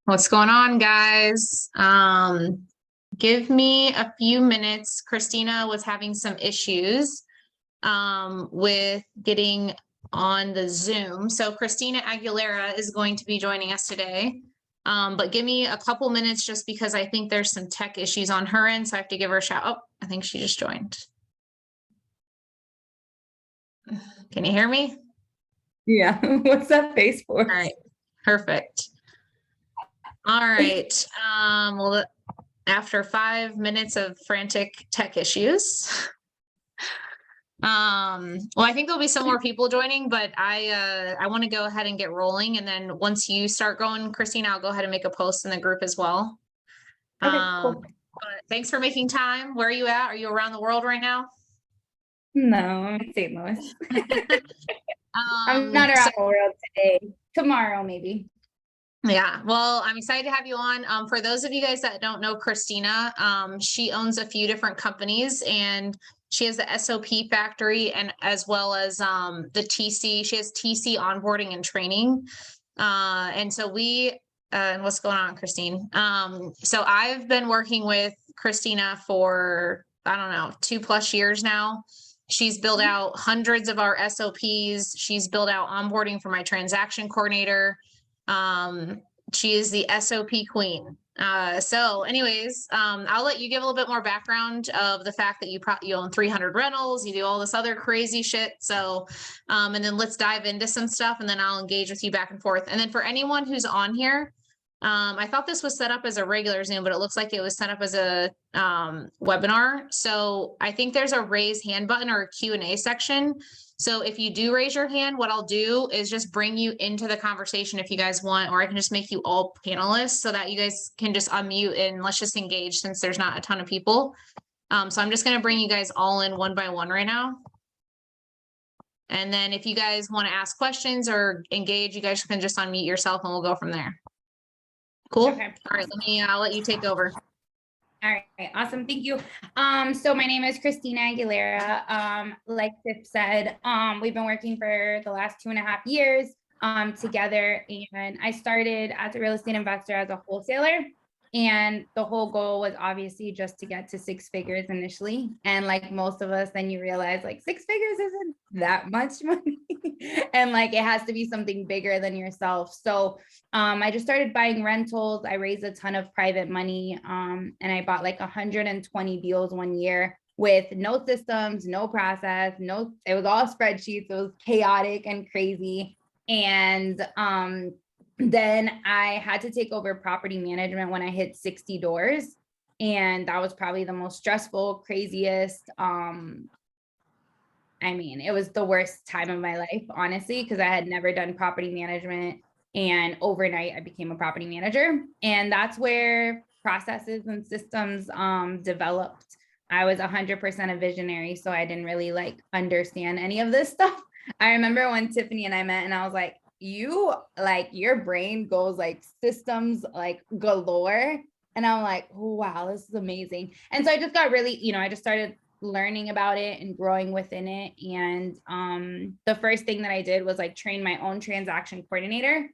What's going on, guys? Give me a few minutes. Kristina was having some issues with getting on the Zoom. So Kristina Aguilera is going to be joining us today. But give me a couple minutes just because I think there's some tech issues on her end, so I have to give her a shout. Oh, I think she just joined. Can you hear me? Yeah. What's that face for? All right, perfect. All right. Well, after 5 minutes of frantic tech issues. Well, I think there'll be some more people joining, but I want to go ahead and get rolling. And then once you start going, Kristina, I'll go ahead and make a post in the group as well. Okay, cool. But thanks for making time. Where are you at? Are you around the world right now? No, I'm in St. Louis. I'm not around the world today. Tomorrow, maybe. Yeah, well, I'm excited to have you on. For those of you guys that don't know Kristina, she owns a few different companies and she has the SOP factory and as well as the TC. She has TC onboarding and training. And so and what's going on, Christine? So I've been working with Kristina for, I don't know, 2+ years now. She's built out hundreds of our SOPs. She's built out onboarding for my transaction coordinator. She is the SOP queen. So anyways, I'll let you give a little bit more background of the fact that you own 300 rentals, you do all this other crazy shit. So, and then let's dive into some stuff and then I'll engage with you back and forth. And then for anyone who's on here, I thought this was set up as a regular Zoom, but it looks like it was set up as a webinar. So I think there's a raise hand button or a Q&A section. So if you do raise your hand, what I'll do is just bring you into the conversation if you guys want, or I can just make you all panelists so that you guys can just unmute and let's just engage since there's not a ton of people. So I'm just going to bring you guys all in one by one right now. And then if you guys want to ask questions or engage, you guys can just unmute yourself and we'll go from there. Cool. Okay. All right, I'll let you take over. All right, awesome. Thank you. So my name is Kristina Aguilera. Like Tiff said, we've been working for the last 2.5 years together, and I started as a real estate investor as a wholesaler. And the whole goal was obviously just to get to 6 figures initially. And like most of us, then you realize like 6 figures isn't that much money. And like it has to be something bigger than yourself. So I just started buying rentals. I raised a ton of private money. And I bought like 120 deals one year with no systems, no process, it was all spreadsheets. It was chaotic and crazy. And then I had to take over property management when I hit 60 doors. And that was probably the most stressful, craziest. I mean, it was the worst time of my life, honestly, because I had never done property management. And overnight, I became a property manager. And that's where processes and systems developed. I was 100% a visionary, so I didn't really like understand any of this stuff. I remember when Tiffany and I met and I was like, your brain goes like systems like galore. And I'm like, wow, this is amazing. And so I just got really, I just started learning about it and growing within it. And the first thing that I did was like train my own transaction coordinator,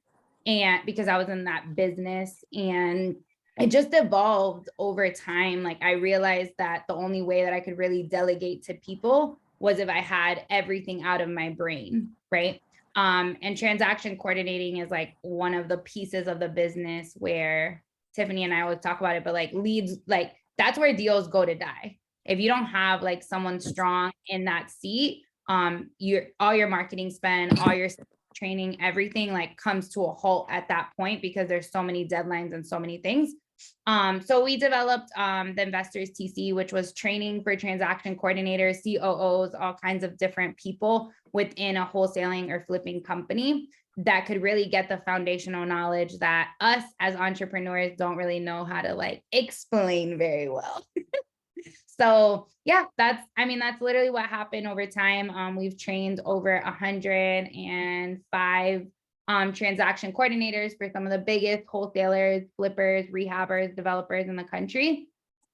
and because I was in that business, and it just evolved over time. Like I realized that the only way that I could really delegate to people was if I had everything out of my brain, right? And transaction coordinating is like one of the pieces of the business where Tiffany and I always talk about it, but like leads, like that's where deals go to die. If you don't have like someone strong in that seat, all your marketing spend, all your training, everything like comes to a halt at that point because there's so many deadlines and so many things. So we developed the Investors TC, which was training for transaction coordinators, COOs, all kinds of different people within a wholesaling or flipping company that could really get the foundational knowledge that us as entrepreneurs don't really know how to like explain very well. So yeah, that's literally what happened over time. We've trained over 105 transaction coordinators for some of the biggest wholesalers, flippers, rehabbers, developers in the country,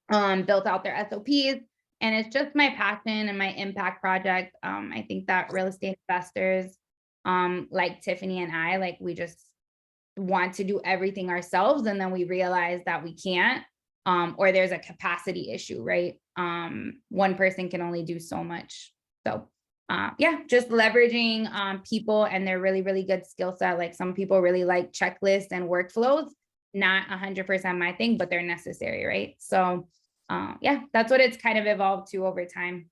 built out their SOPs. And it's just my passion and my impact project. I think that real estate investors, like Tiffany and I, like we just want to do everything ourselves, and then we realize that we can't, or there's a capacity issue, right? One person can only do so much. So yeah, just leveraging people and their really, really good skill set. Like some people really like checklists and workflows, not 100% my thing, but they're necessary, right? So yeah, that's what it's kind of evolved to over time.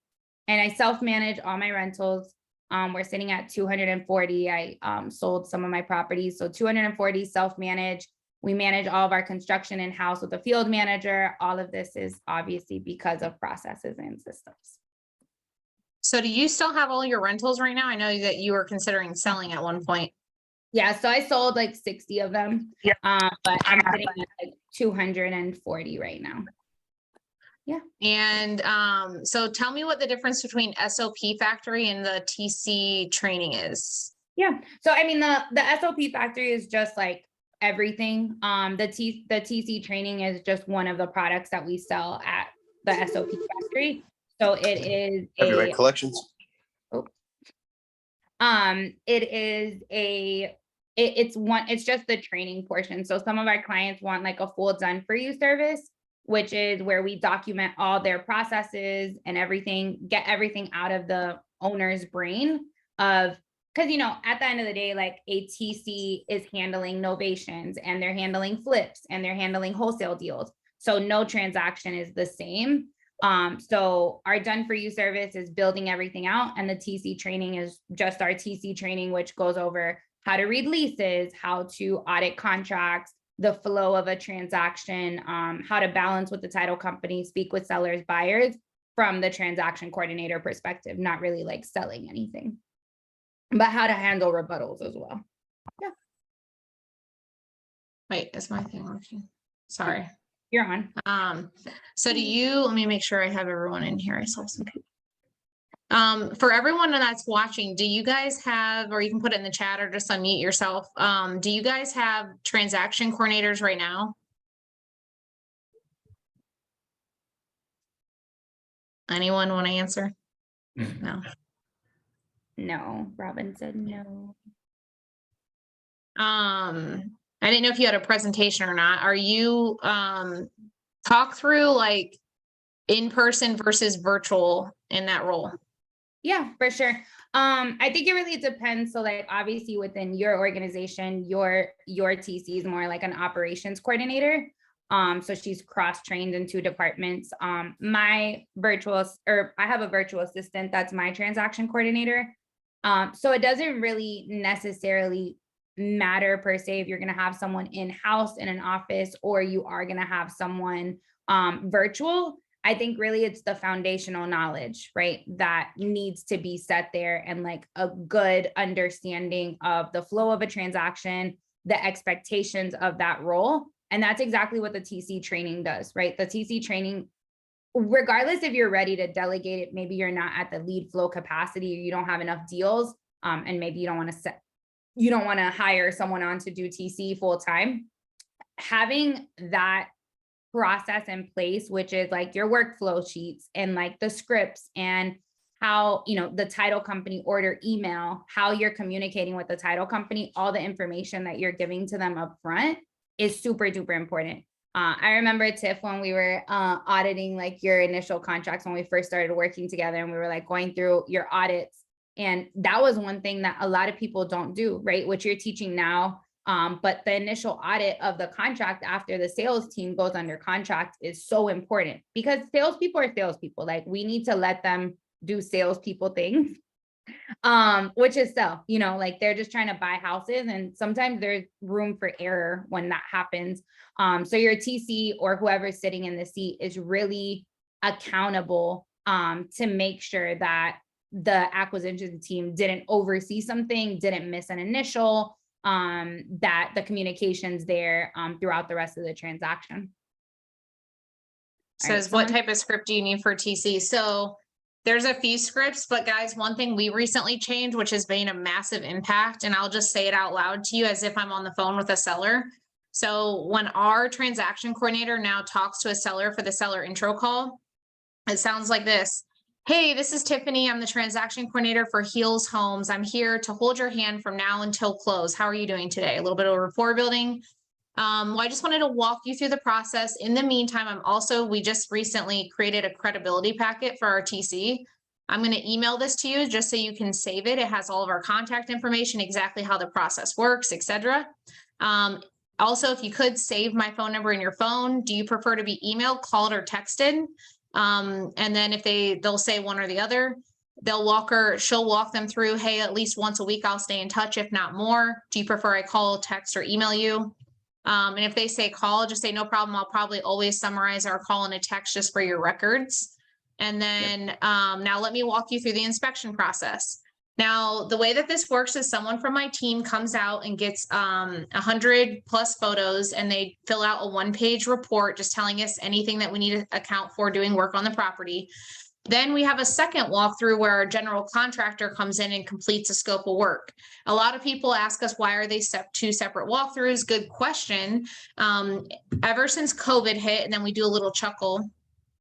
And I self-manage all my rentals. We're sitting at 240. I sold some of my properties. So 240 self-manage. We manage all of our construction in-house with a field manager. All of this is obviously because of processes and systems. So do you still have all your rentals right now? I know that you were considering selling at one point. Yeah, so I sold like 60 of them, but I'm sitting at like 240 right now. Yeah. And so tell me what the difference between SOP factory and the TC training is. Yeah. So I mean, the SOP factory is just like everything. The TC training is just one of the products that we sell at the SOP factory. So it is Copyright collections. It's just the training portion. So some of our clients want like a full done for you service, which is where we document all their processes and everything, get everything out of the owner's brain of, because, you know, at the end of the day, like a TC is handling novations and they're handling flips and they're handling wholesale deals. So no transaction is the same. So our done for you service is building everything out, and the TC training is just our TC training, which goes over how to read leases, how to audit contracts, the flow of a transaction, how to balance with the title company, speak with sellers, buyers from the transaction coordinator perspective, not really like selling anything, but how to handle rebuttals as well. Yeah. Wait, is my thing working? Sorry. You're on. So do you, let me make sure I have everyone in here. I saw some people. For everyone that's watching, do you guys have, or you can put it in the chat or just unmute yourself. Do you guys have transaction coordinators right now? Anyone want to answer? No. No, Robin said no. I didn't know if you had a presentation or not. Are you talk through like in-person versus virtual in that role? Yeah, for sure. I think it really depends. So like obviously within your organization, your TC is more like an operations coordinator. So she's cross-trained in 2 departments. I have a virtual assistant that's my transaction coordinator. So it doesn't really necessarily matter per se if you're going to have someone in-house in an office or you are going to have someone virtual. I think really it's the foundational knowledge, right, that needs to be set there, and like a good understanding of the flow of a transaction, the expectations of that role. And that's exactly what the TC training does, right? The TC training, regardless if you're ready to delegate it, maybe you're not at the lead flow capacity, or you don't have enough deals, and maybe you don't want to hire someone on to do TC full time. Having that process in place, which is like your workflow sheets and like the scripts and how, you know, the title company order email, how you're communicating with the title company, all the information that you're giving to them up front is super duper important. I remember, Tiff, when we were auditing like your initial contracts when we first started working together, and we were like going through your audits. And that was one thing that a lot of people don't do, right? What you're teaching now. But the initial audit of the contract after the sales team goes under contract is so important, because salespeople are salespeople. Like we need to let them do salespeople things, which is sell, you know, like they're just trying to buy houses, and sometimes there's room for error when that happens. So your TC or whoever's sitting in the seat is really accountable to make sure that the acquisition team didn't oversee something, didn't miss an initial, that the communication's there throughout the rest of the transaction. Says, what type of script do you need for TC? So there's a few scripts, but guys, one thing we recently changed, which has been a massive impact, and I'll just say it out loud to you as if I'm on the phone with a seller. So when our transaction coordinator now talks to a seller for the seller intro call, it sounds like this. Hey, this is Tiffany. I'm the transaction coordinator for Heels Homes. I'm here to hold your hand from now until close. How are you doing today? A little bit of rapport building. Well, I just wanted to walk you through the process. In the meantime, we just recently created a credibility packet for our TC. I'm going to email this to you just so you can save it. It has all of our contact information, exactly how the process works, etc. Also, if you could save my phone number in your phone. Do you prefer to be emailed, called, or texted? And then if they'll say one or the other, she'll walk them through, hey, at least once a week, I'll stay in touch, if not more. Do you prefer I call, text, or email you? And if they say call, just say no problem. I'll probably always summarize our call in a text just for your records. And then now let me walk you through the inspection process. Now, the way that this works is someone from my team comes out and gets 100 plus photos, and they fill out a one-page report just telling us anything that we need to account for doing work on the property. Then we have a second walkthrough where our general contractor comes in and completes a scope of work. A lot of people ask us, why are they two separate walkthroughs? Good question. Ever since COVID hit, and then we do a little chuckle,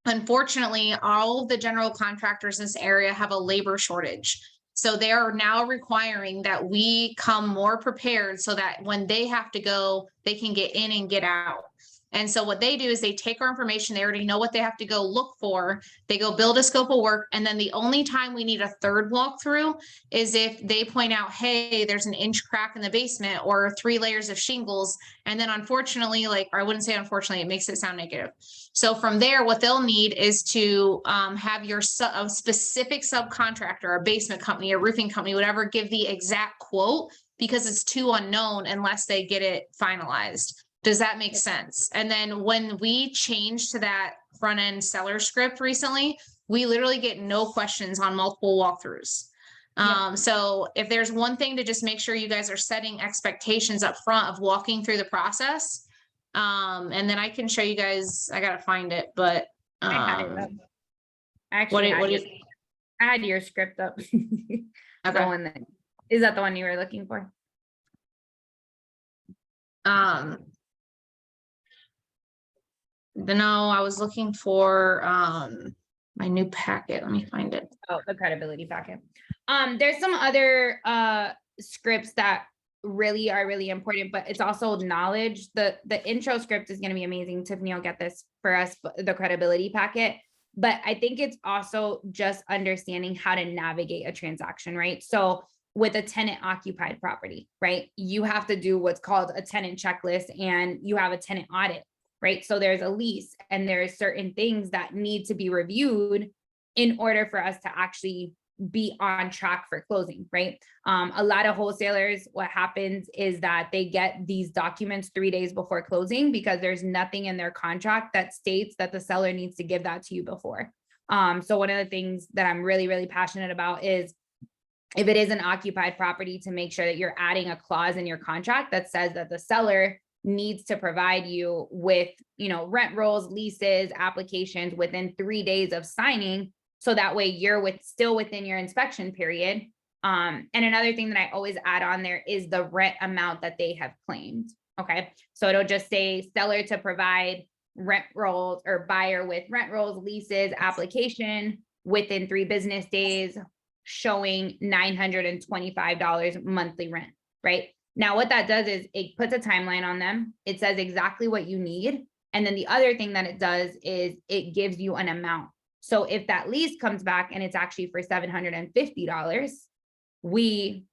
unfortunately, all of the general contractors in this area have a labor shortage. So they are now requiring that we come more prepared so that when they have to go, they can get in and get out. And so what they do is they take our information, they already know what they have to go look for, they go build a scope of work, and then the only time we need a third walkthrough is if they point out, hey, there's an inch crack in the basement or 3 layers of shingles. And then unfortunately, or I wouldn't say unfortunately, it makes it sound negative. So from there, what they'll need is to have a specific subcontractor, a basement company, a roofing company, whatever, give the exact quote, because it's too unknown unless they get it finalized. Does that make sense? And then when we changed to that front end seller script recently, we literally get no questions on multiple walkthroughs. So if there's one thing to just make sure you guys are setting expectations up front of walking through the process. And then I can show you guys, I got to find it, but I had it up. Actually, I had your script up. Okay. Is that the one you were looking for? No, I was looking for my new packet. Let me find it. Oh, the credibility packet. There's some other scripts that really are really important, but it's also knowledge. The intro script is going to be amazing. Tiffany will get this for us, the credibility packet. But I think it's also just understanding how to navigate a transaction, right? So with a tenant occupied property, right, you have to do what's called a tenant checklist, and you have a tenant audit, right? So there's a lease, and there's certain things that need to be reviewed in order for us to actually be on track for closing, right? A lot of wholesalers, what happens is that they get these documents 3 days before closing because there's nothing in their contract that states that the seller needs to give that to you before. So one of the things that I'm really, really passionate about is, if it is an occupied property, to make sure that you're adding a clause in your contract that says that the seller needs to provide you with, rent rolls, leases, applications within 3 days of signing. So that way you're still within your inspection period. And another thing that I always add on there is the rent amount that they have claimed. Okay. So it'll just say seller to provide rent rolls, or buyer with rent rolls, leases, application within 3 business days, showing $925 monthly rent, right? Now, what that does is it puts a timeline on them. It says exactly what you need. And then the other thing that it does is it gives you an amount. So if that lease comes back and it's actually for $750, we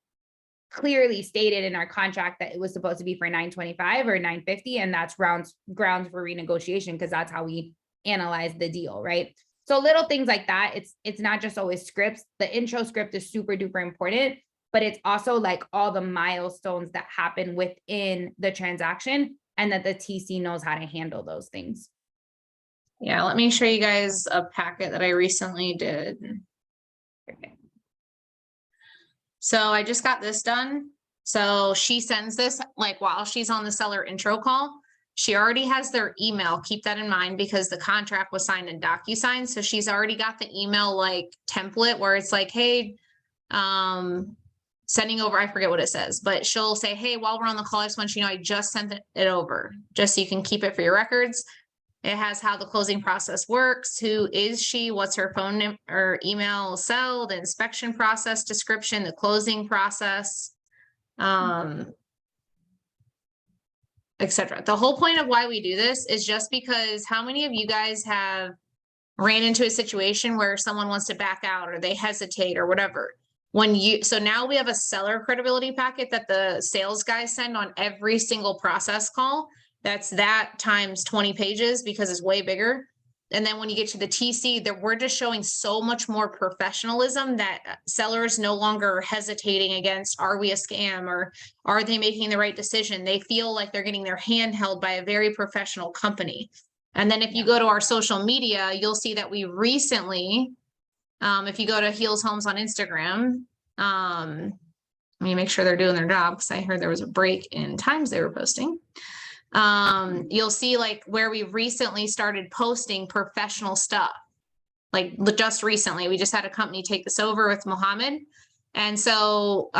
clearly stated in our contract that it was supposed to be for $925 or $950. And that's grounds for renegotiation, because that's how we analyze the deal, right? So little things like that. It's not just always scripts. The intro script is super duper important, but it's also like all the milestones that happen within the transaction, and that the TC knows how to handle those things. Yeah, let me show you guys a packet that I recently did. Okay. So I just got this done. So she sends this while she's on the seller intro call. She already has their email. Keep that in mind, because the contract was signed in DocuSign. So she's already got the email template where it's like, hey, sending over, I forget what it says, but she'll say, hey, while we're on the call, I just want you to know I just sent it over, just so you can keep it for your records. It has how the closing process works, who is she, what's her phone number or email cell, the inspection process description, the closing process, etc. The whole point of why we do this is just because how many of you guys have ran into a situation where someone wants to back out or they hesitate or whatever? So now we have a seller credibility packet that the sales guys send on every single process call. That's that times 20 pages because it's way bigger. And then when you get to the TC, we're just showing so much more professionalism that sellers no longer are hesitating against, are we a scam or are they making the right decision? They feel like they're getting their hand held by a very professional company. And then if you go to our social media, you'll see that we recently, if you go to Heels Homes on Instagram, let me make sure they're doing their job because I heard there was a break in times they were posting. You'll see like where we recently started posting professional stuff. Like just recently, we just had a company take this over with Mohammed. And so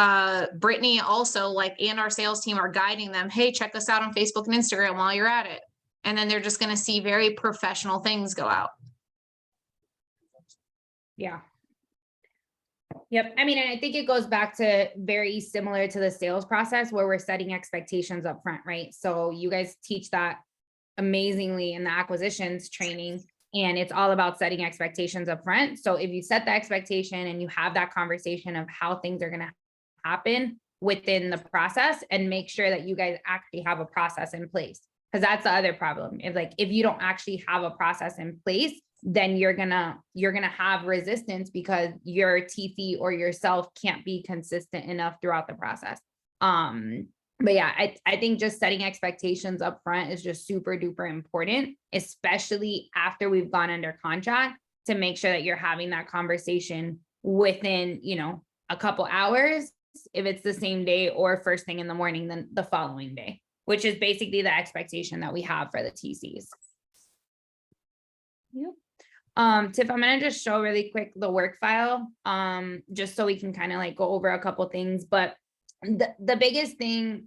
Brittany also and our sales team are guiding them. Hey, check us out on Facebook and Instagram while you're at it. And then they're just going to see very professional things go out. Yeah. Yep. I mean, and I think it goes back to very similar to the sales process where we're setting expectations up front, right? So you guys teach that amazingly in the acquisitions training, and it's all about setting expectations up front. So if you set the expectation and you have that conversation of how things are going to happen within the process, and make sure that you guys actually have a process in place. Because that's the other problem. If you don't actually have a process in place, then you're gonna have resistance because your TC or yourself can't be consistent enough throughout the process. But yeah, I think just setting expectations up front is just super duper important, especially after we've gone under contract, to make sure that you're having that conversation within, a couple hours, if it's the same day, or first thing in the morning, then the following day, which is basically the expectation that we have for the TCs. Yep. Tiff, I'm going to just show really quick the work file, just so we can kind of go over a couple things. But the biggest thing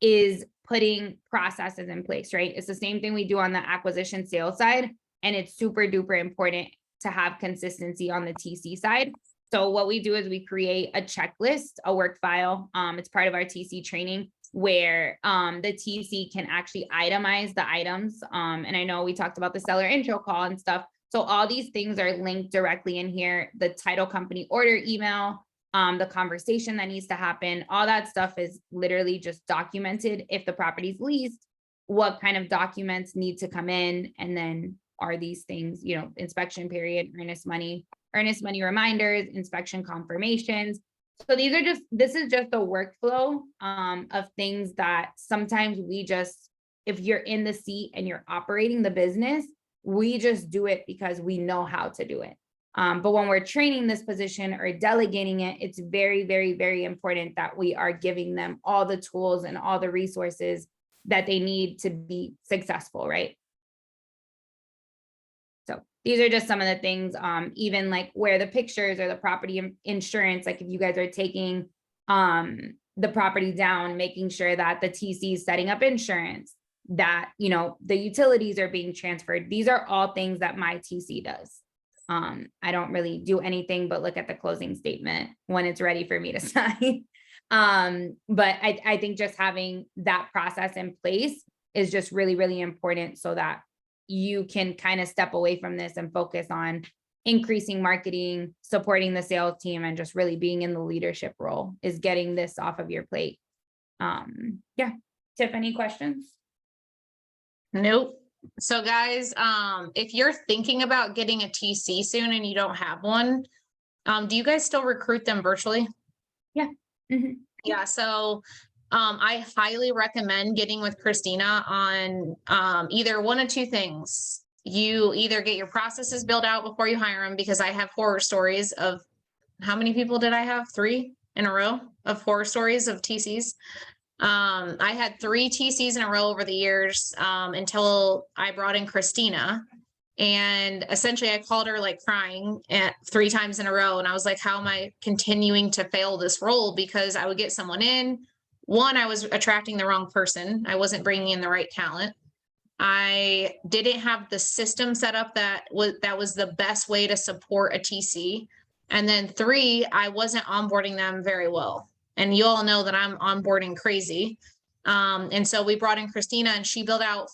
is putting processes in place, right? It's the same thing we do on the acquisition sales side, and it's super duper important to have consistency on the TC side. So what we do is we create a checklist, a work file. It's part of our TC training, where the TC can actually itemize the items. And I know we talked about the seller intro call and stuff. So all these things are linked directly in here. The title company order email, the conversation that needs to happen, all that stuff is literally just documented. If the property's leased, what kind of documents need to come in, and then are these things, inspection period, earnest money reminders, inspection confirmations. So this is just a workflow of things that sometimes if you're in the seat and you're operating the business, we just do it because we know how to do it. But when we're training this position or delegating it, it's very, very, very important that we are giving them all the tools and all the resources that they need to be successful, right? So these are just some of the things, even where the pictures or the property insurance, if you guys are taking the property down, making sure that the TC is setting up insurance, that, the utilities are being transferred. These are all things that my TC does. I don't really do anything but look at the closing statement when it's ready for me to sign. But I think just having that process in place is just really, really important, so that you can kind of step away from this and focus on increasing marketing, supporting the sales team, and just really being in the leadership role, is getting this off of your plate. Yeah. Tiff, any questions? Nope. So guys, if you're thinking about getting a TC soon and you don't have one, do you guys still recruit them virtually? Yeah. Mm-hmm. Yeah. So I highly recommend getting with Kristina on either one of two things. You either get your processes built out before you hire them, because I have horror stories of, how many people did I have? 3 in a row of horror stories of TCs. I had 3 TCs in a row over the years until I brought in Kristina. And essentially I called her crying 3 times in a row. And I was like, how am I continuing to fail this role? Because I would get someone in. One, I was attracting the wrong person. I wasn't bringing in the right talent. I didn't have the system set up that was the best way to support a TC. And then 3, I wasn't onboarding them very well. And you all know that I'm onboarding crazy. And so we brought in Kristina, and she built out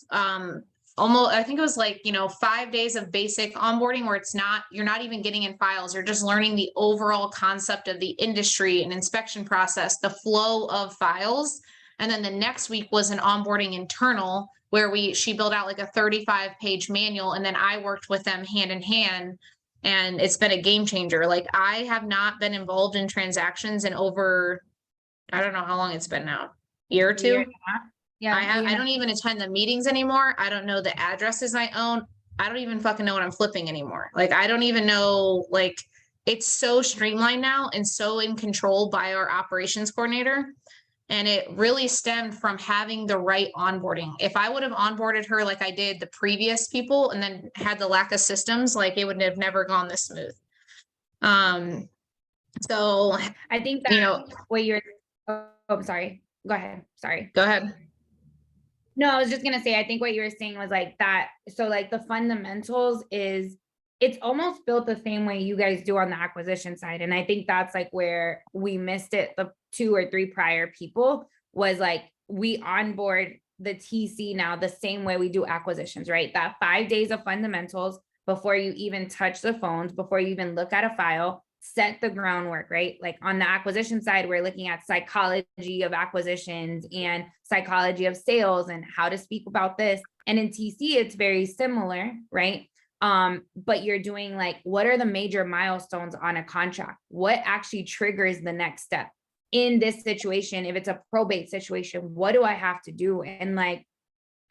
almost, I think it was like, 5 days of basic onboarding where you're not even getting in files. You're just learning the overall concept of the industry and inspection process, the flow of files. And then the next week was an onboarding internal where she built out like a 35-page manual, and then I worked with them hand in hand, and it's been a game changer. Like, I have not been involved in transactions in over, I don't know how long it's been now, year or A year two. and a half. Yeah. I don't even attend the meetings anymore. I don't know the addresses I own. I don't even fucking know what I'm flipping anymore. Like, I don't even know, like, it's so streamlined now and so in control by our operations coordinator. And it really stemmed from having the right onboarding. If I would have onboarded her like I did the previous people and then had the lack of systems, like, it would have never gone this smooth. So I think that what you're, oh, sorry. Go ahead. Sorry. Go ahead. No, I was just gonna say, I think what you were saying was like that. So like the fundamentals is, it's almost built the same way you guys do on the acquisition side. And I think that's like where we missed it. The 2 or 3 prior people was like, we onboard the TC now the same way we do acquisitions, right? That 5 days of fundamentals before you even touch the phones, before you even look at a file, set the groundwork, right? Like on the acquisition side, we're looking at psychology of acquisitions and psychology of sales and how to speak about this. And in TC, it's very similar, right? But you're doing like, what are the major milestones on a contract? What actually triggers the next step in this situation? If it's a probate situation, what do I have to do? And like,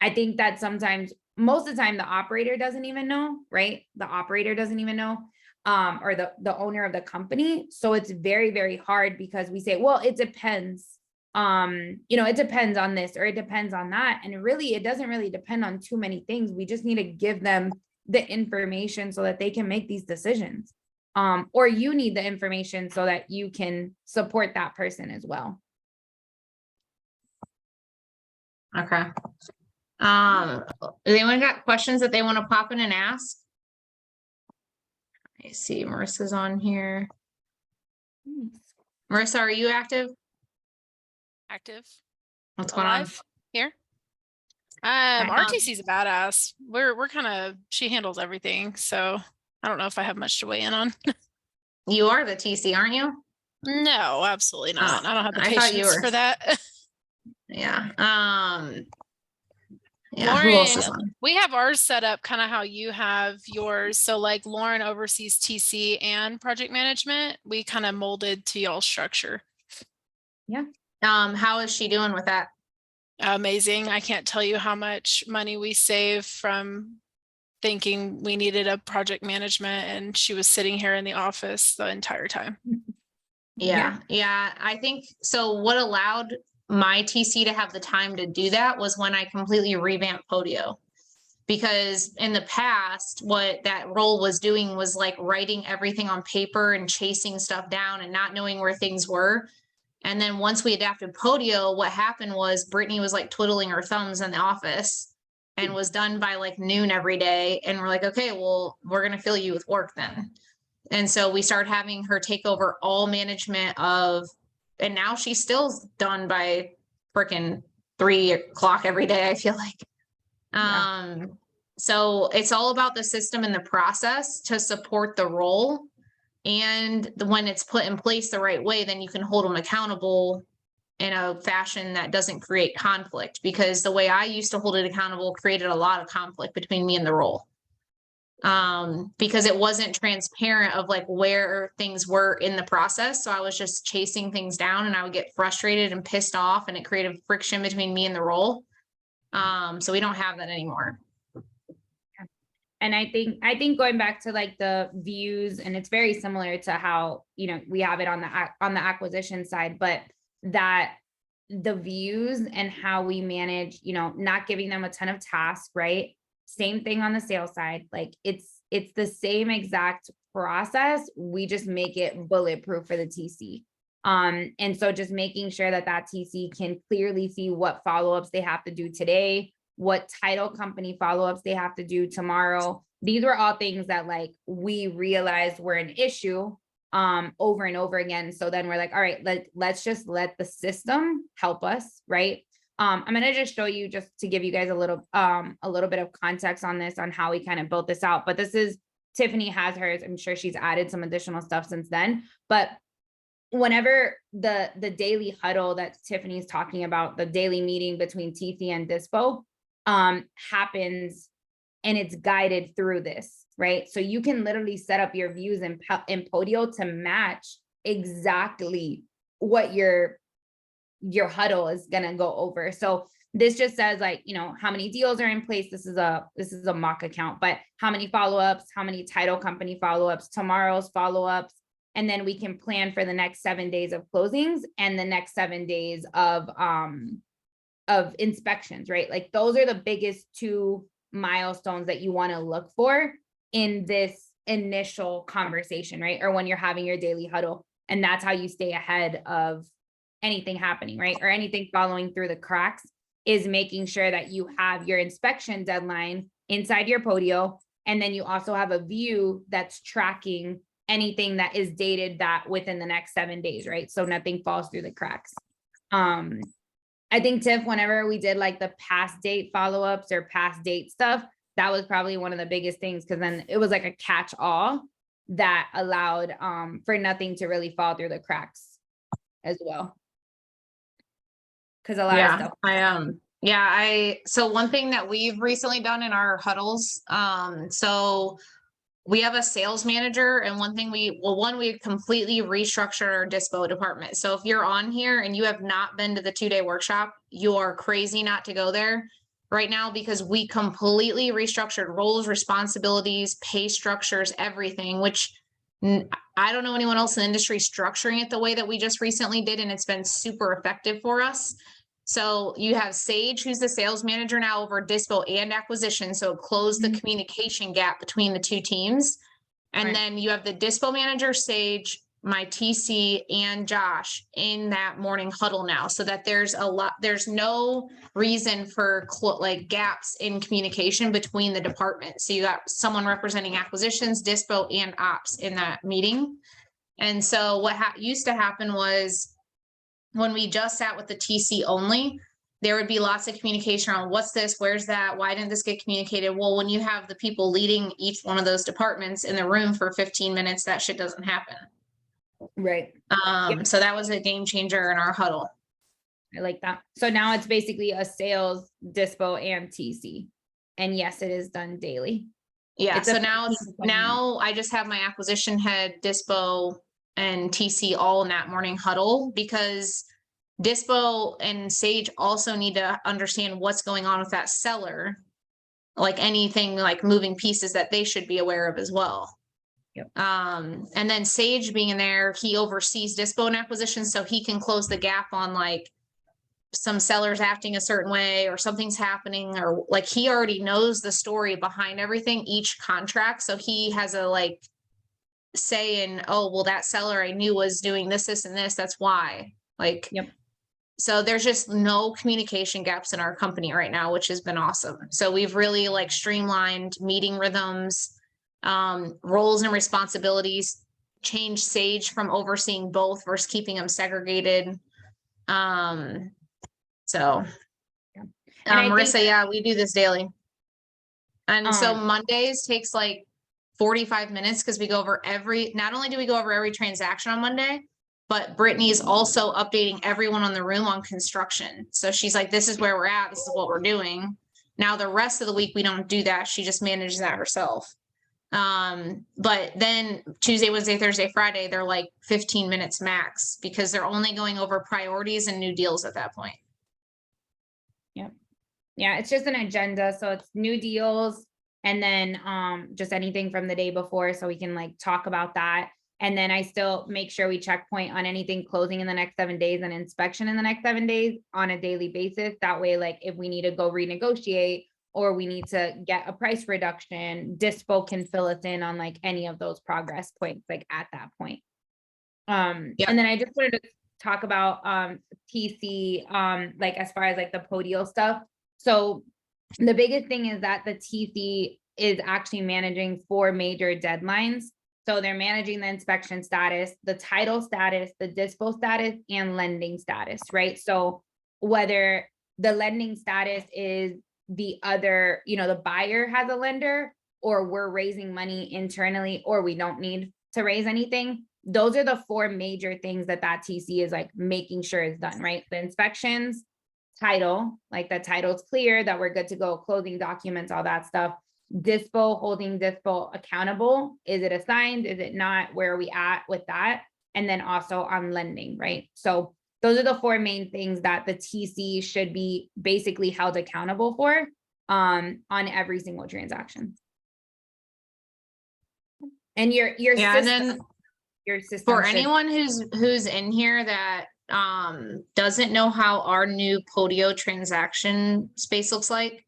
I think that sometimes, most of the time, the operator doesn't even know, right? The operator doesn't even know, or the owner of the company. So it's very, very hard because we say, well, it depends. It depends on this or it depends on that. And really, it doesn't really depend on too many things. We just need to give them the information so that they can make these decisions. Or you need the information so that you can support that person as well. Okay. Has anyone got questions that they want to pop in and ask? I see Marissa's on here. Marissa, are you active? Active. What's going on? Alive here. RTC's a badass. We're kind of, she handles everything. So I don't know if I have much to weigh in on. You are the TC, aren't you? No, absolutely not. Oh, I don't have the I thought you patience were. for that. Yeah. Yeah. Lauren, Who else is on? we have ours set up kind of how you have yours. So like Lauren oversees TC and project management. We kind of molded to y'all's structure. Yeah. How is she doing with that? Amazing. I can't tell you how much money we save from thinking we needed a project management, and she was sitting here in the office the entire time. Yeah. I think so. What allowed my TC to have the time to do that was when I completely revamped Podio. Because in the past, what that role was doing was like writing everything on paper and chasing stuff down and not knowing where things were. And then once we adapted Podio, what happened was Brittany was like twiddling her thumbs in the office and was done by like noon every day. And we're like, okay, well, we're going to fill you with work then. And so we started having her take over all management of, and now she's still done by freaking 3 o'clock every day, I feel like. So it's all about the system and the process to support the role. And when it's put in place the right way, then you can hold them accountable in a fashion that doesn't create conflict, because the way I used to hold it accountable created a lot of conflict between me and the role. Because it wasn't transparent of like where things were in the process. So I was just chasing things down and I would get frustrated and pissed off, and it created friction between me and the role. So we don't have that anymore. And I think going back to like the views, and it's very similar to how, we have it on the acquisition side, but that the views and how we manage, not giving them a ton of tasks, right? Same thing on the sales side. Like it's the same exact process. We just make it bulletproof for the TC. And so just making sure that TC can clearly see what follow-ups they have to do today, what title company follow-ups they have to do tomorrow. These were all things that like we realized were an issue over and over again. So then we're like, all right, let's just let the system help us, right? I'm gonna just show you, just to give you guys a little bit of context on this, on how we kind of built this out. But this is, Tiffany has hers. I'm sure she's added some additional stuff since then. But whenever the daily huddle that Tiffany's talking about, the daily meeting between TC and Dispo happens, and it's guided through this, right? So you can literally set up your views in Podio to match exactly what your huddle is gonna go over. So this just says like, you know, how many deals are in place. This is a mock account, but how many follow-ups, how many title company follow-ups, tomorrow's follow-ups, and then we can plan for the next 7 days of closings and the next 7 days of inspections, right? Like those are the biggest 2 milestones that you want to look for in this initial conversation, right? Or when you're having your daily huddle. And that's how you stay ahead of anything happening, right? Or anything following through the cracks, is making sure that you have your inspection deadline inside your Podio. And then you also have a view that's tracking anything that is dated that within the next 7 days, right? So nothing falls through the cracks. I think, Tiff, whenever we did like the past date follow-ups or past date stuff, that was probably one of the biggest things, because then it was like a catch-all that allowed for nothing to really fall through the cracks as well. Because a lot of stuff. So one thing that we've recently done in our huddles, so we have a sales manager, and we completely restructured our dispo department. So if you're on here and you have not been to the 2-day workshop, you are crazy not to go there right now, because we completely restructured roles, responsibilities, pay structures, everything, which I don't know anyone else in the industry structuring it the way that we just recently did. And it's been super effective for us. So you have Sage, who's the sales manager now over dispo and acquisition. So it closed the communication gap between the 2 teams. And then you have the dispo manager, Sage, my TC, and Josh in that morning huddle now, so that there's no reason for like gaps in communication between the departments. So you got someone representing acquisitions, dispo, and ops in that meeting. And so what used to happen was, when we just sat with the TC only, there would be lots of communication on what's this, where's that, why didn't this get communicated? Well, when you have the people leading each one of those departments in the room for 15 minutes, that shit doesn't happen. Right. So that was a game changer in our huddle. I like that. So now it's basically a sales, dispo, and TC. And yes, it is done daily. Yeah. So now I just have my acquisition head, dispo, and TC all in that morning huddle, because dispo and Sage also need to understand what's going on with that seller, like anything like moving pieces that they should be aware of as well. Yep. And then Sage being in there, he oversees dispo and acquisition, so he can close the gap on like some sellers acting a certain way or something's happening, or like he already knows the story behind everything, each contract. So he has a like say in, oh, well, that seller I knew was doing this, this, and this, that's why. Like, yep. So there's just no communication gaps in our company right now, which has been awesome. So we've really like streamlined meeting rhythms, roles and responsibilities, changed Sage from overseeing both versus keeping them segregated. So Marissa, we do this daily. And so Mondays takes like 45 minutes, because we go over not only do we go over every transaction on Monday, but Brittany's also updating everyone on the room on construction. So she's like, this is where we're at. This is what we're doing. Now the rest of the week, we don't do that. She just manages that herself. But then Tuesday, Wednesday, Thursday, Friday, they're like 15 minutes max, because they're only going over priorities and new deals at that point. Yep. Yeah, it's just an agenda. So it's new deals, and then just anything from the day before, so we can like talk about that. And then I still make sure we checkpoint on anything closing in the next 7 days and inspection in the next 7 days on a daily basis. That way, like if we need to go renegotiate or we need to get a price reduction, dispo can fill us in on like any of those progress points, like at that point. And then I just wanted to talk about TC, like as far as like the Podio stuff. So The biggest thing is that the TC is actually managing 4 major deadlines. So they're managing the inspection status, the title status, the dispo status, and lending status, right? So whether the lending status is the other, the buyer has a lender, or we're raising money internally, or we don't need to raise anything. Those are the 4 major things that TC is like making sure is done, right? The inspections, title, like the title's clear, that we're good to go, closing documents, all that stuff. Dispo, holding dispo accountable. Is it assigned? Is it not? Where are we at with that? And then also on lending, right? So those are the 4 main things that the TC should be basically held accountable for on every single transaction. And your Yeah, system, and then your system for should, anyone who's in here that doesn't know how our new Podio transaction space looks like,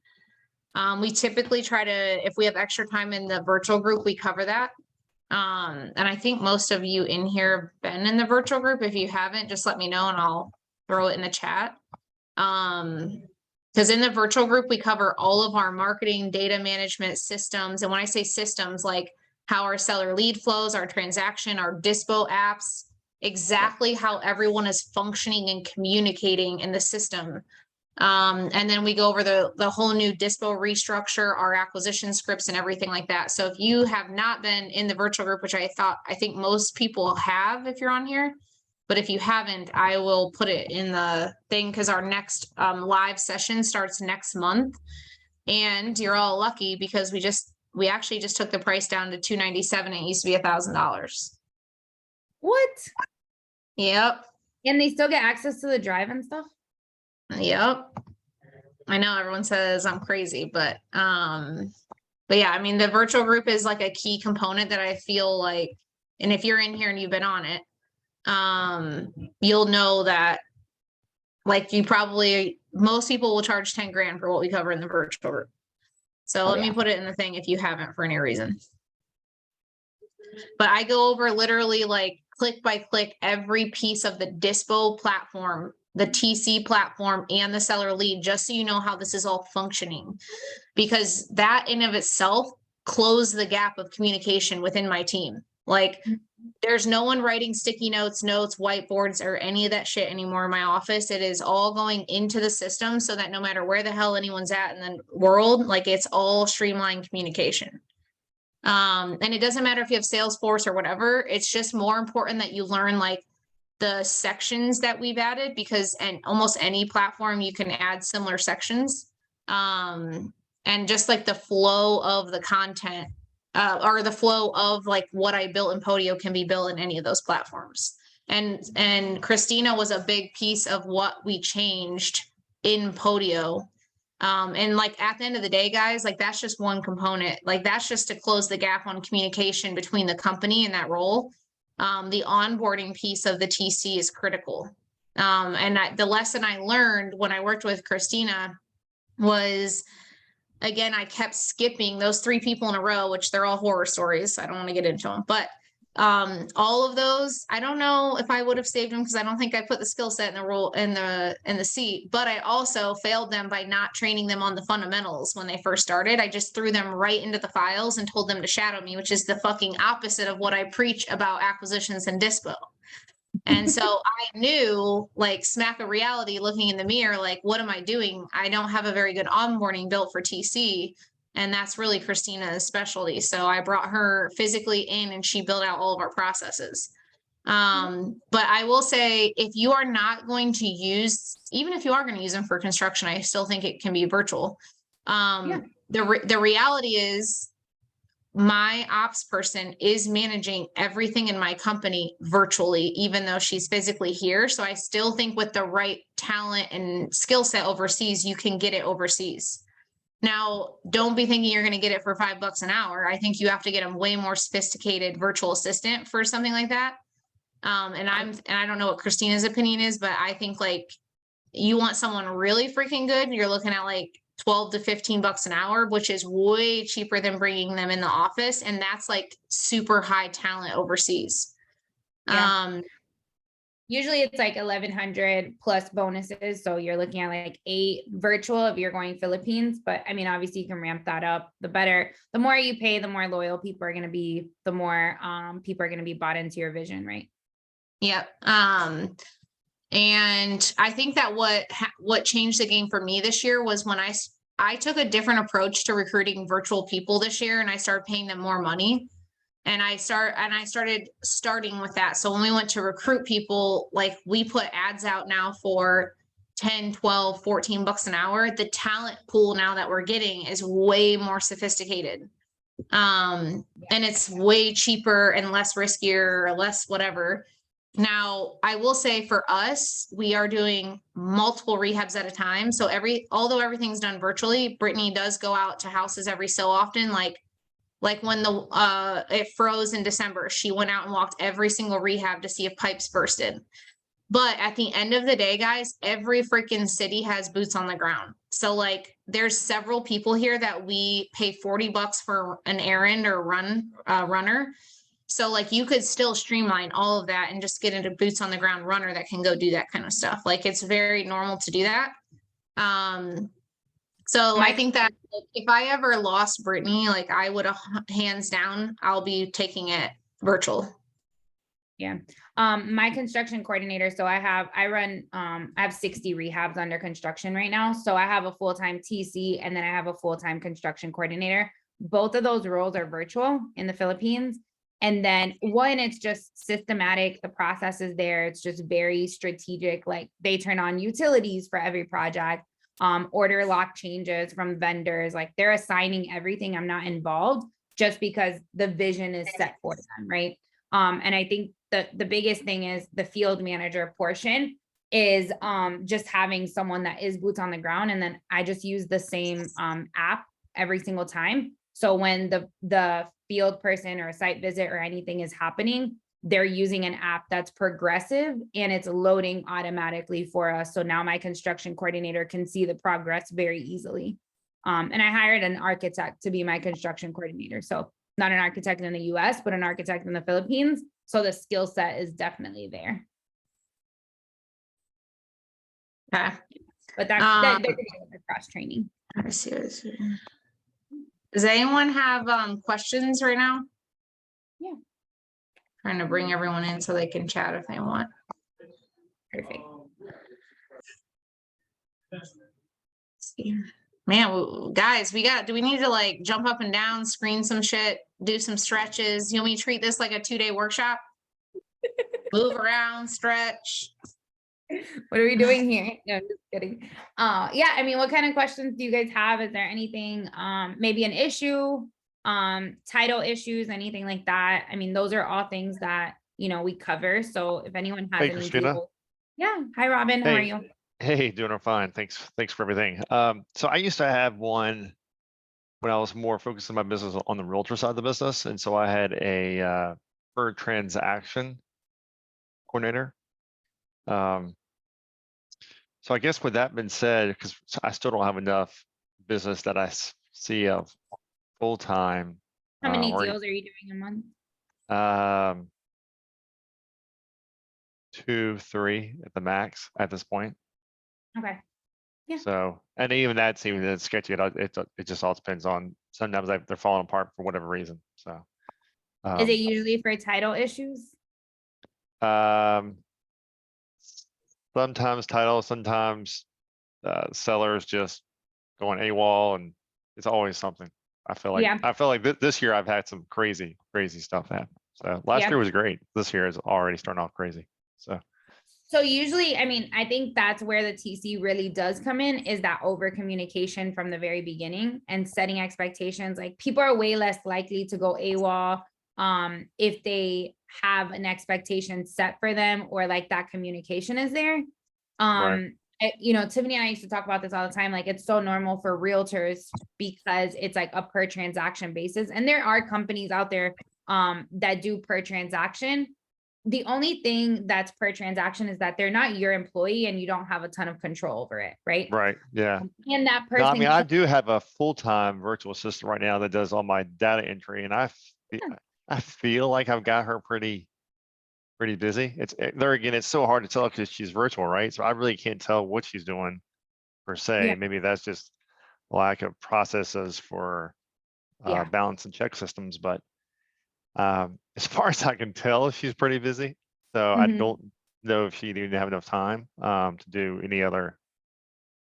we typically try to, if we have extra time in the virtual group, we cover that. And I think most of you in here have been in the virtual group. If you haven't, just let me know and I'll throw it in the chat. Because in the virtual group, we cover all of our marketing, data management systems. And when I say systems, like how our seller lead flows, our transaction, our dispo apps, exactly how everyone is functioning and communicating in the system. And then we go over the whole new dispo restructure, our acquisition scripts and everything like that. So if you have not been in the virtual group, which I think most people have if you're on here, but if you haven't, I will put it in the thing because our next live session starts next month. And you're all lucky because we actually just took the price down to $297. It used to be $1,000. what? Yep. And they still get access to the drive and stuff? Yep. I know everyone says I'm crazy, but yeah, I mean, the virtual group is like a key component that I feel like, and if you're in here and you've been on it, you'll know that like most people will charge 10 grand for what we cover in the virtual group. So let me put it in the thing if you haven't for any reason. But I go over literally like click by click every piece of the dispo platform, the TC platform, and the seller lead, just so you know how this is all functioning. Because that in of itself closed the gap of communication within my team. Like there's no one writing sticky notes, whiteboards, or any of that shit anymore in my office. It is all going into the system so that no matter where the hell anyone's at in the world, like it's all streamlined communication. And it doesn't matter if you have Salesforce or whatever, it's just more important that you learn like the sections that we've added, because and almost any platform you can add similar sections. And just like the flow of the content or the flow of like what I built in Podio can be built in any of those platforms. And Kristina was a big piece of what we changed in Podio. And like at the end of the day, guys, like that's just one component. Like that's just to close the gap on communication between the company and that role. The onboarding piece of the TC is critical. And the lesson I learned when I worked with Kristina was, again, I kept skipping those 3 people in a row, which they're all horror stories. So I don't want to get into them, but all of those, I don't know if I would have saved them because I don't think I put the skill set in the role in the seat, but I also failed them by not training them on the fundamentals when they first started. I just threw them right into the files and told them to shadow me, which is the fucking opposite of what I preach about acquisitions and dispo. And so I knew, like, smack of reality, looking in the mirror, like, what am I doing? I don't have a very good onboarding built for TC. And that's really Kristina's specialty. So I brought her physically in and she built out all of our processes. But I will say, if you are not going to use, even if you are going to use them for construction, I still think it can be virtual. The reality is my ops person is managing everything in my company virtually, even though she's physically here. So I still think with the right talent and skill set overseas, you can get it overseas. Now, don't be thinking you're going to get it for $5 an hour. I think you have to get a way more sophisticated virtual assistant for something like that. And I don't know what Kristina's opinion is, but I think like you want someone really freaking good, you're looking at like 12 to 15 bucks an hour, which is way cheaper than bringing them in the office. And that's like super high talent overseas. Usually it's like 1,100 plus bonuses. So you're looking at like 8 virtual if you're going Philippines. But I mean, obviously you can ramp that up. The better, the more you pay, the more loyal people are going to be, the more people are going to be bought into your vision, right? Yep. And I think that what changed the game for me this year was when I took a different approach to recruiting virtual people this year, and I started paying them more money. And I started starting with that. So when we went to recruit people, like we put ads out now for 10, 12, 14 bucks an hour. The talent pool now that we're getting is way more sophisticated. And it's way cheaper and less riskier or less whatever. Now, I will say for us, we are doing multiple rehabs at a time. So although everything's done virtually, Brittany does go out to houses every so often, like when it froze in December, she went out and walked every single rehab to see if pipes bursted. But at the end of the day, guys, every freaking city has boots on the ground. So like there's several people here that we pay 40 bucks for an errand or runner. So like you could still streamline all of that and just get into boots on the ground runner that can go do that kind of stuff. Like it's very normal to do that. So I think that if I ever lost Brittany, like I would hands down, I'll be taking it virtual. Yeah. My construction coordinator. So I have 60 rehabs under construction right now. So I have a full-time TC and then I have a full-time construction coordinator. Both of those roles are virtual in the Philippines. And then one, it's just systematic. The process is there. It's just very strategic. Like they turn on utilities for every project, order lock changes from vendors. Like they're assigning everything. I'm not involved just because the vision is set for them. Right. And I think the biggest thing is the field manager portion is just having someone that is boots on the ground. And then I just use the same app every single time. So when the field person or a site visit or anything is happening, they're using an app that's progressive and it's loading automatically for us. So now my construction coordinator can see the progress very easily. And I hired an architect to be my construction coordinator. So not an architect in the US, but an architect in the Philippines. So the skill set is definitely there. Okay. But they're doing the cross training. I see. Does anyone have questions right now? Yeah. Trying to bring everyone in so they can chat if they want. Perfect. Man, guys, do we need to like jump up and down, screen some shit, do some stretches? You want me to treat this like a 2-day workshop? Move around, stretch. What are we doing here? No, I'm just kidding. Yeah, I mean, what kind of questions do you guys have? Is there anything, maybe an issue, title issues, anything like that? I mean, those are all things that, we cover. So if anyone has Hey, any Kristina. deals- Yeah. Hi, Robin. How are you? Hey, doing fine. Thanks for everything. So I used to have one when I was more focused on my business on the realtor side of the business. And so I had a per transaction coordinator. So I guess with that being said, because I still don't have enough business that I see of full-time. How many deals are you doing a month? 2, 3 at the max at this point. Okay. Yeah. So, and even that's sketchy. It just all depends on, sometimes they're falling apart for whatever reason. So, Is it usually for title issues? Sometimes title, sometimes sellers just going AWOL, and it's always something. I feel like this year I've had some crazy stuff happen. So last year was great. This year is already starting off crazy. So usually, I mean, I think that's where the TC really does come in, is that over communication from the very beginning and setting expectations. Like people are way less likely to go AWOL if they have an expectation set for them, or like that communication is there. Right. Tiffany and I used to talk about this all the time. Like it's so normal for realtors because it's like a per transaction basis. And there are companies out there that do per transaction. The only thing that's per transaction is that they're not your employee and you don't have a ton of control over it, right? Right. Yeah. And that person. No, I mean, I do have a full-time virtual assistant right now that does all my data entry, and I feel like I've got her pretty pretty busy. There again, it's so hard to tell because she's virtual, right? So I really can't tell what she's doing per se. Yeah. Maybe that's just lack of processes for Yeah. balance and check systems. But as far as I can tell, she's pretty busy. So I don't know if she'd even have enough time to do any other.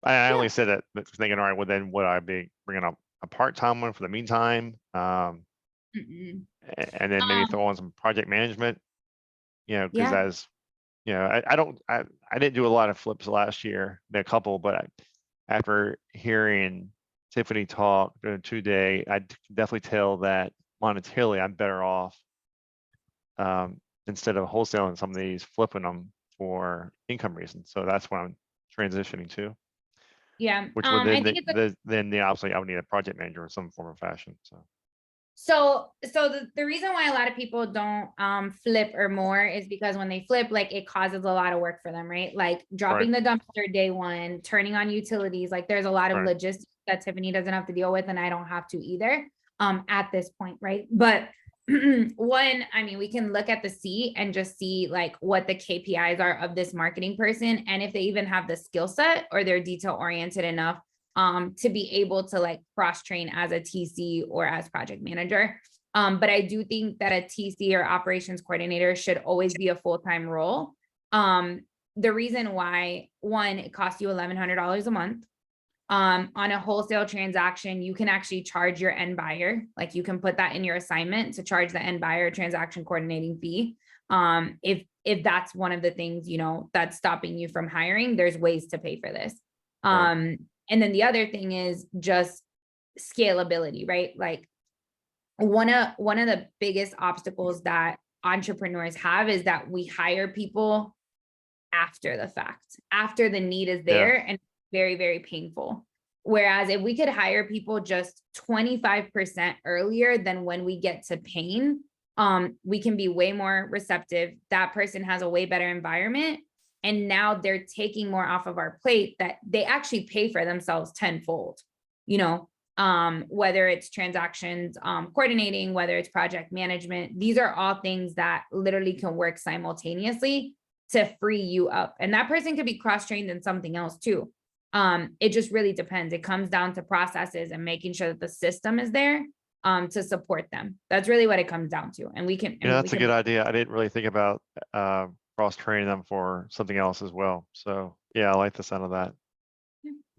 I only said that thinking, all right, well then would I be bringing up a part-time one for the meantime? And then maybe throw on some project management, you know, because as you know, I didn't do a lot of flips last year, a couple, but after hearing Tiffany talk during 2-day, I definitely tell that monetarily I'm better off instead of wholesaling some of these, flipping them for income reasons. So that's what I'm transitioning to. Yeah. Which would I think then obviously I would need a project manager in some form or fashion. So the reason why a lot of people don't flip or more is because when they flip, like it causes a lot of work for them, right? Like dropping the dumpster day one, turning on utilities, like there's a lot of logistics that Tiffany doesn't have to deal with, and I don't have to either at this point, right? But one, I mean, we can look at the C and just see like what the KPIs are of this marketing person, and if they even have the skill set or they're detail oriented enough to be able to like cross train as a TC or as project manager. But I do think that a TC or operations coordinator should always be a full-time role. The reason why, one, it costs you $1,100 a month. On a wholesale transaction, you can actually charge your end buyer. Like you can put that in your assignment to charge the end buyer transaction coordinating fee. If that's one of the things, you know, that's stopping you from hiring, there's ways to pay for this. And then the other thing is just scalability, right? Like one of the biggest obstacles that entrepreneurs have is that we hire people after the fact, after the need is there, and very, very painful. Whereas if we could hire people just 25% earlier than when we get to pain, we can be way more receptive. That person has a way better environment. And now they're taking more off of our plate that they actually pay for themselves tenfold, you know, whether it's transactions, coordinating, whether it's project management, these are all things that literally can work simultaneously to free you up. And that person could be cross-trained in something else too. It just really depends. It comes down to processes and making sure that the system is there to support them. That's really what it comes down to. And we can, yeah, that's a good idea. I didn't really think about cross training them for something else as well. So yeah, I like the sound of that.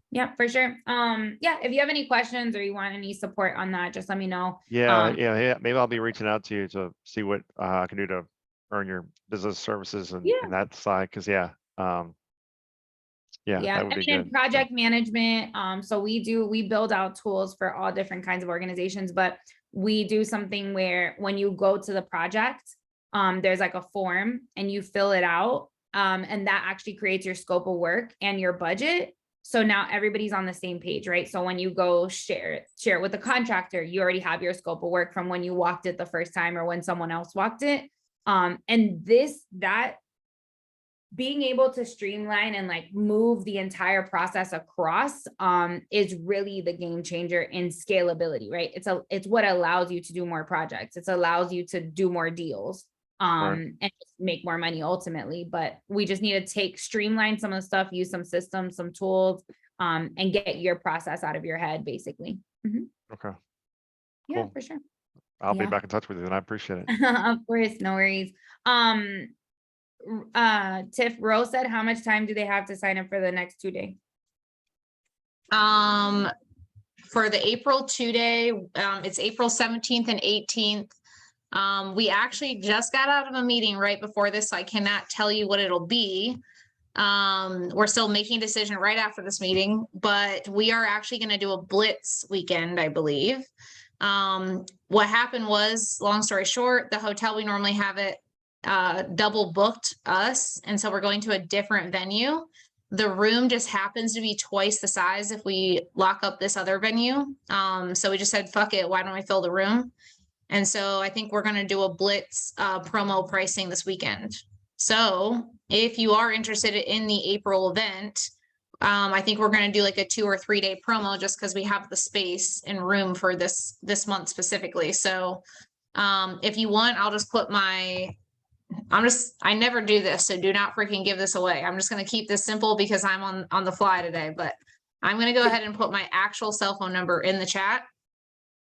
Yeah, for sure. Yeah, if you have any questions or you want any support on that, just let me know. Yeah, maybe I'll be reaching out to you to see what I can do to earn your business services and that side. Cause that would be good. Project management. So we build out tools for all different kinds of organizations, but we do something where when you go to the project, there's like a form and you fill it out. And that actually creates your scope of work and your budget. So now everybody's on the same page, right? So when you go share it with the contractor, you already have your scope of work from when you walked it the first time or when someone else walked it. And that being able to streamline and like move the entire process across is really the game changer in scalability, right? It's what allows you to do more projects. It allows you to do more deals and just make more money ultimately. But we just need to streamline some of the stuff, use some systems, some tools, and get your process out of your head, basically. Okay. Yeah, cool. For sure. I'll be back in touch with you and I appreciate it. Of course, no worries. Tiff, Rose said, how much time do they have to sign up for the next 2-day? For the April 2-day, it's April 17th and 18th. We actually just got out of a meeting right before this, so I cannot tell you what it'll be. We're still making a decision right after this meeting, but we are actually going to do a blitz weekend, I believe. What happened was, long story short, the hotel we normally have it double booked us, and so we're going to a different venue. The room just happens to be twice the size if we lock up this other venue. So we just said, fuck it, why don't we fill the room? And so I think we're going to do a blitz promo pricing this weekend. So if you are interested in the April event, I think we're going to do like a 2 or 3 day promo just because we have the space and room for this month specifically. So if you want, I'll just put my I never do this, so do not freaking give this away. I'm just gonna keep this simple because I'm on the fly today, but I'm gonna go ahead and put my actual cell phone number in the chat.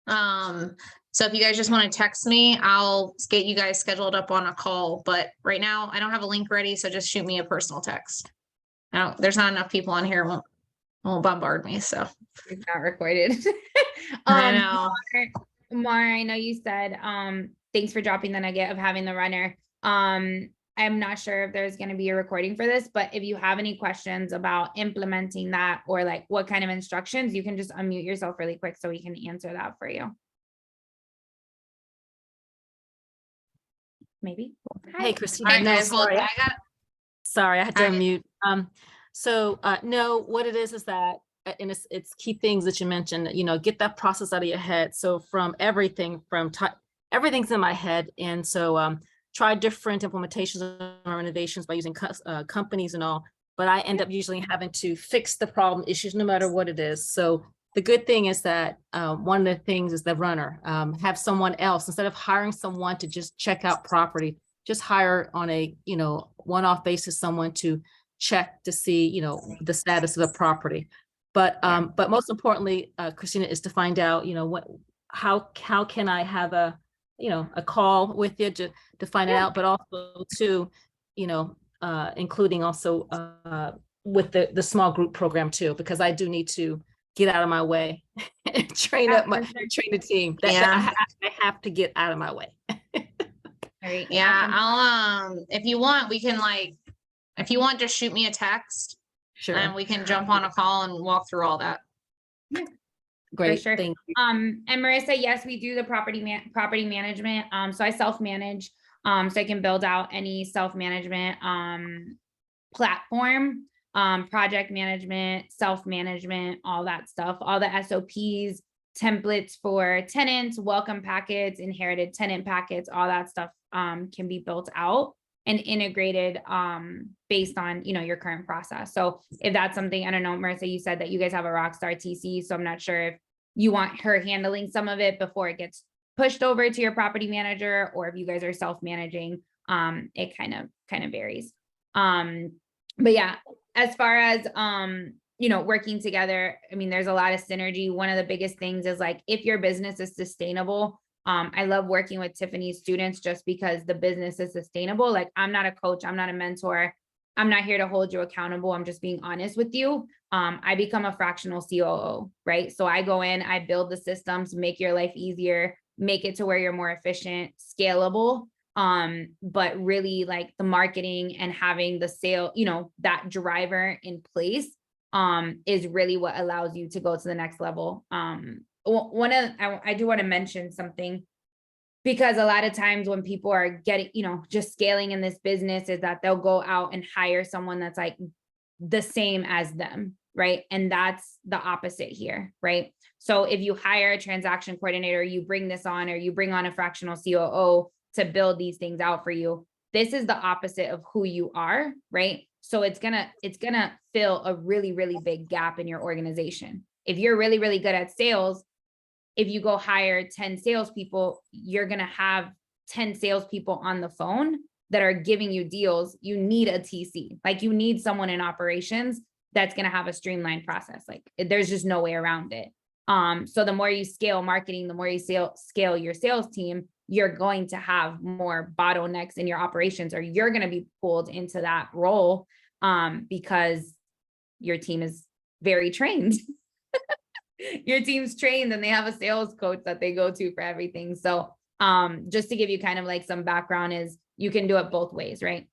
So if you guys just want to text me, I'll get you guys scheduled up on a call, but right now I don't have a link ready, so just shoot me a personal text. Now, there's not enough people on here won't bombard me, so. It's not recorded. I know. Mara, I know you said, thanks for dropping the nugget of having the runner. I'm not sure if there's going to be a recording for this, but if you have any questions about implementing that or like what kind of instructions, you can just unmute yourself really quick so we can answer that for you. Maybe. Hey, Kristina. Hey No, guys, well, sorry. Sorry, I had to Alright. unmute. No, what it is that, and it's key things that you mentioned, get that process out of your head. So from everything's in my head. And so try different implementations or renovations by using companies and all, but I end up usually having to fix the problem issues no matter what it is. So the good thing is that one of the things is the runner, have someone else, instead of hiring someone to just check out property, just hire on a, one-off basis, someone to check to see, the status of the property. But most importantly, Kristina, is to find out, how can I have a call with you to find it out, but also to, including also with the small group program too, because I do need to get out of my way and train the team. I have to get out of my way. Yeah, I'll if you want, we can if you want, just shoot me a text. Sure. And we can jump on a call and walk through all that. Yeah. Great. Sure. Thank you. And Marissa, yes, we do the property management. So I self-manage, so I can build out any self-management platform, project management, self-management, all that stuff, all the SOPs, templates for tenants, welcome packets, inherited tenant packets, all that stuff can be built out and integrated based on, your current process. So if that's something, I don't know, Marissa, you said that you guys have a Rockstar TC, so I'm not sure if you want her handling some of it before it gets pushed over to your property manager, or if you guys are self-managing, it kind of varies. But yeah, as far as, working together, I mean, there's a lot of synergy. One of the biggest things is if your business is sustainable, I love working with Tiffany's students just because the business is sustainable. I'm not a coach, I'm not a mentor. I'm not here to hold you accountable. I'm just being honest with you. I become a fractional COO, right? So I go in, I build the systems, make your life easier, make it to where you're more efficient, scalable. But really the marketing and having the sale, that driver in place, is really what allows you to go to the next level. I do want to mention something, because a lot of times when people are getting, just scaling in this business, is that they'll go out and hire someone that's the same as them, right? And that's the opposite here, right? So if you hire a transaction coordinator, you bring this on, or you bring on a fractional COO to build these things out for you, this is the opposite of who you are, right? So it's gonna fill a really, really big gap in your organization. If you're really, really good at sales, if you go hire 10 salespeople, you're going to have 10 salespeople on the phone that are giving you deals. You need a TC, you need someone in operations that's going to have a streamlined process. There's just no way around it. So the more you scale marketing, the more you scale your sales team, you're going to have more bottlenecks in your operations, or you're going to be pulled into that role because your team is very trained. Your team's trained and they have a sales coach that they go to for everything. So just to give you kind of some background, is you can do it both ways, right?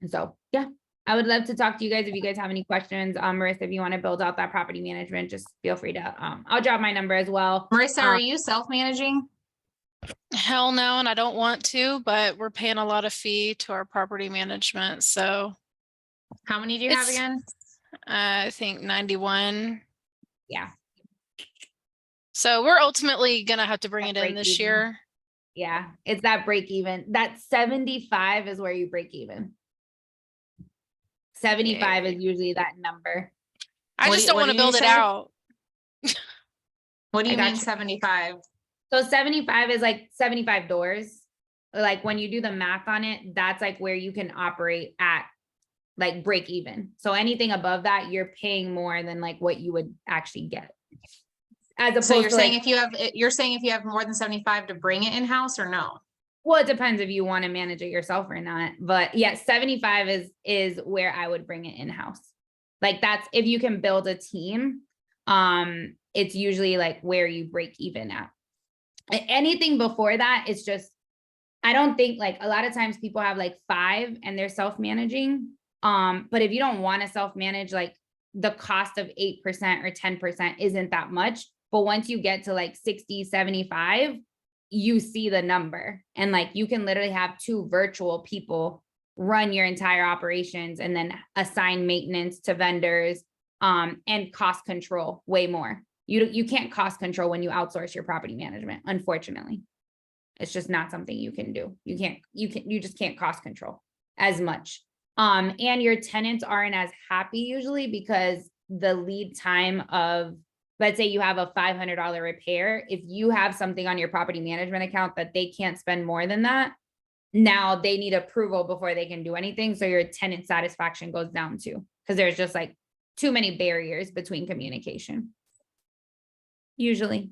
And so, yeah, I would love to talk to you guys if you guys have any questions. Marissa, if you want to build out that property management, just feel free to, I'll drop my number as well. Marissa, are you self-managing? Hell no, and I don't want to, but we're paying a lot of fee to our property management. So how many do you have again? I think 91. Yeah. So we're ultimately going to have to bring it in this year. Yeah, it's that break even. That 75 is where you break even. 75 is usually that number. I just don't want to build it out. What do you mean 75? So 75 is 75 doors. like when you do the math on it, that's like where you can operate at like break even. So anything above that, you're paying more than like what you would actually get. As opposed So you're to saying like, you're saying if you have more than 75 to bring it in-house or no? well, it depends if you want to manage it yourself or not. But yeah, 75 is where I would bring it in-house. Like that's if you can build a team, it's usually like where you break even at. Anything before that, it's just, I don't think like a lot of times people have like 5 and they're self-managing. But if you don't want to self-manage, like the cost of 8% or 10% isn't that much. But once you get to like 60, 75, you see the number, and like you can literally have 2 virtual people run your entire operations and then assign maintenance to vendors, and cost control way more. You can't cost control when you outsource your property management, unfortunately. It's just not something you can do. You just can't cost control as much. And your tenants aren't as happy usually because the lead time of, let's say you have a $500 repair. If you have something on your property management account that they can't spend more than that, now they need approval before they can do anything. So your tenant satisfaction goes down too, because there's just like too many barriers between communication. Usually.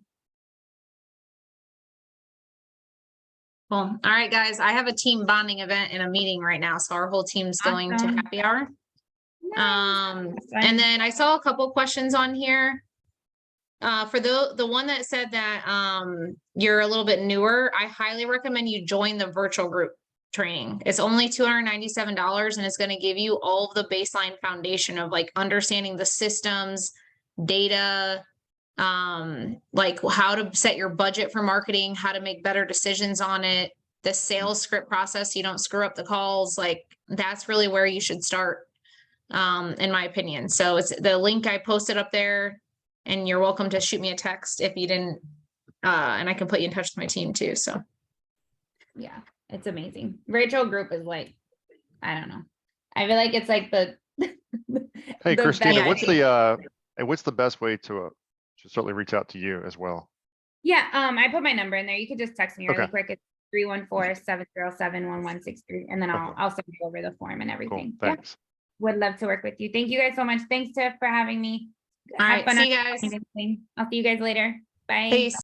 Cool. All right, guys, I have a team bonding event and a meeting right now. So our whole team's going to Awesome. happy hour. Nice. And then I saw a couple questions on here. For the one that said that you're a little bit newer, I highly recommend you join the virtual group training. It's only $297 and it's going to give you all of the baseline foundation of like understanding the systems, data, like how to set your budget for marketing, how to make better decisions on it, the sales script process, so you don't screw up the calls. Like that's really where you should start, in my opinion. So it's the link I posted up there, and you're welcome to shoot me a text if you didn't, and I can put you in touch with my team too. So yeah, it's amazing. Virtual group is like, I don't know. I feel like it's like the Hey, the Kristina, best- what's the best way to certainly reach out to you as well? Yeah, I put my number in there. You could just text me really Okay. quick. It's 314-707-1163, and then Okay. I'll send you over the form and Cool, everything. Yeah, thanks. would love to work with you. Thank you guys so much. Thanks, Tiff, for having me. all Have right, fun see on you guys. I'll see you guys later. Bye. Peace.